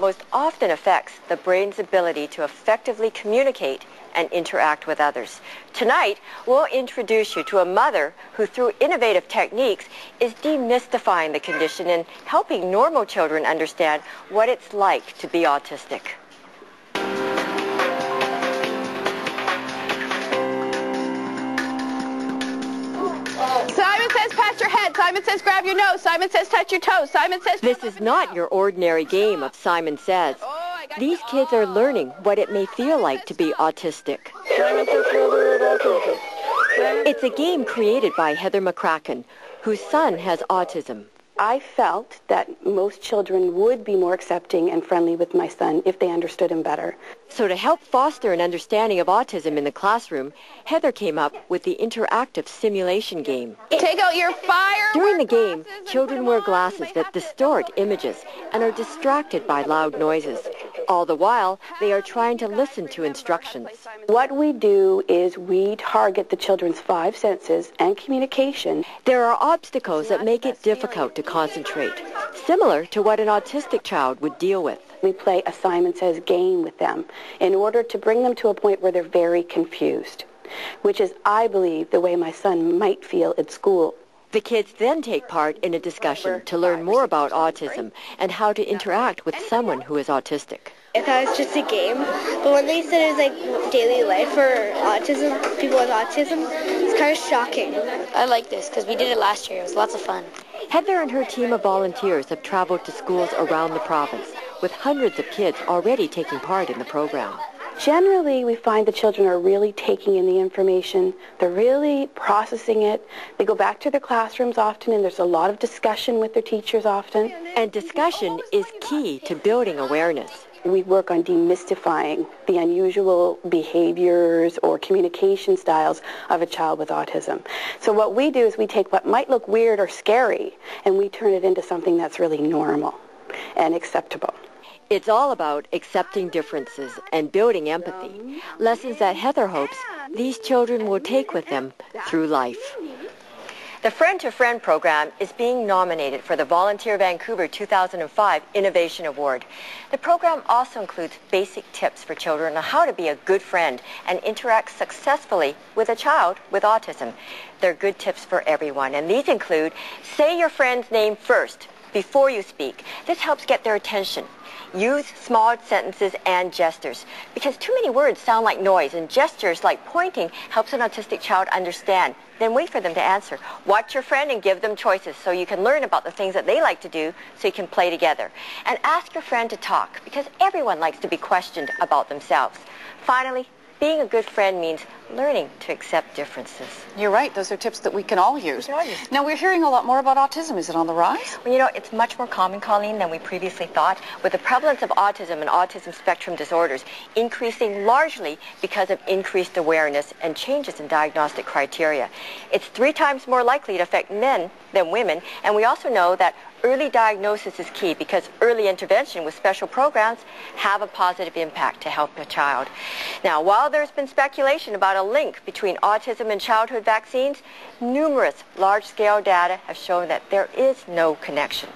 most often affects the brain's ability to effectively communicate and interact with others. Tonight, we'll introduce you to a mother who, through innovative techniques, is demystifying the condition and helping normal children understand what it's like to be autistic. Simon says pat your head. Simon says grab your nose. Simon says touch your toes. Simon says... This is not your ordinary game of Simon Says. These kids are learning what it may feel like to be autistic. It's a game created by Heather McCracken, whose son has autism. I felt that most children would be more accepting and friendly with my son if they understood him better. So to help foster an understanding of autism in the classroom, Heather came up with the interactive simulation game. Take out your fire. During the game, children wear glasses that distort images and are distracted by loud noises. All the while, they are trying to listen to instructions. What we do is we target the children's 5 senses and communication. There are obstacles that make it difficult to concentrate, similar to what an autistic child would deal with. We play a Simon Says game with them in order to bring them to a point where they're very confused, which is, I believe, the way my son might feel at school. The kids then take part in a discussion to learn more about autism and how to interact with someone who is autistic. I thought it was just a game, but when they said it was like daily life for autism, people with autism, it's kind of shocking. I like this because we did it last year. It was lots of fun. Heather and her team of volunteers have traveled to schools around the province, with hundreds of kids already taking part in the program. Generally, we find the children are really taking in the information. They're really processing it. They go back to their classrooms often, and there's a lot of discussion with their teachers often. And discussion is key to building awareness. We work on demystifying the unusual behaviors or communication styles of a child with autism. So what we do is we take what might look weird or scary, and we turn it into something that's really normal and acceptable. It's all about accepting differences and building empathy, lessons that Heather hopes these children will take with them through life. The Friend-to-Friend program is being nominated for the Volunteer Vancouver 2005 Innovation Award. The program also includes basic tips for children on how to be a good friend and interact successfully with a child with autism. They're good tips for everyone, and these include say your friend's name first before you speak. This helps get their attention. Use small sentences and gestures, because too many words sound like noise, and gestures like pointing helps an autistic child understand. Then wait for them to answer. Watch your friend and give them choices so you can learn about the things that they like to do so you can play together. And ask your friend to talk, because everyone likes to be questioned about themselves. Finally, being a good friend means learning to accept differences. You're right. Those are tips that we can all use. Now, we're hearing a lot more about autism. Is it on the rise? Well, you know, it's much more common, Colleen, than we previously thought, with the prevalence of autism and autism spectrum disorders increasing largely because of increased awareness and changes in diagnostic criteria. It's 3 times more likely to affect men than women, and we also know that early diagnosis is key because early intervention with special programs have a positive impact to help a child. Now, while there's been speculation about a link between autism and childhood vaccines, numerous large-scale data have shown that there is no connection.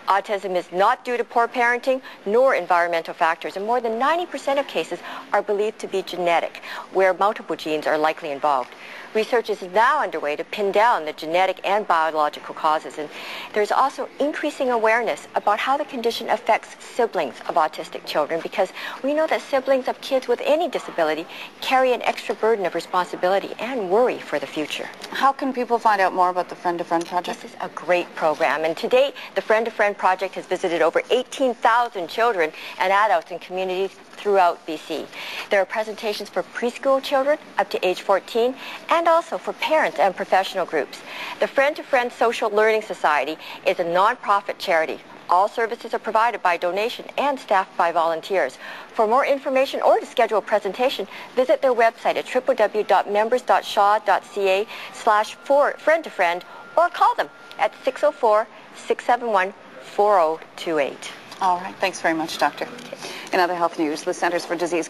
Autism is not due to poor parenting nor environmental factors, and more than 90% of cases are believed to be genetic, where multiple genes are likely involved. Research is now underway to pin down the genetic and biological causes, and there's also increasing awareness about how the condition affects siblings of autistic children, because we know that siblings of kids with any disability carry an extra burden of responsibility and worry for the future. How can people find out more about the Friend-to-Friend project? This is a great program, and to date, the Friend-to-Friend project has visited over 18,000 children and adults in communities throughout BC. There are presentations for preschool children up to age 14 and also for parents and professional groups. The Friend-to-Friend Social Learning Society is a non-profit charity. All services are provided by donation and staffed by volunteers. For more information or to schedule a presentation, visit their website at www.members.shaw.ca/friend-to-friend or call them at 604-671-4028. All right. Thanks very much, Doctor. In other health news, the Centers for Disease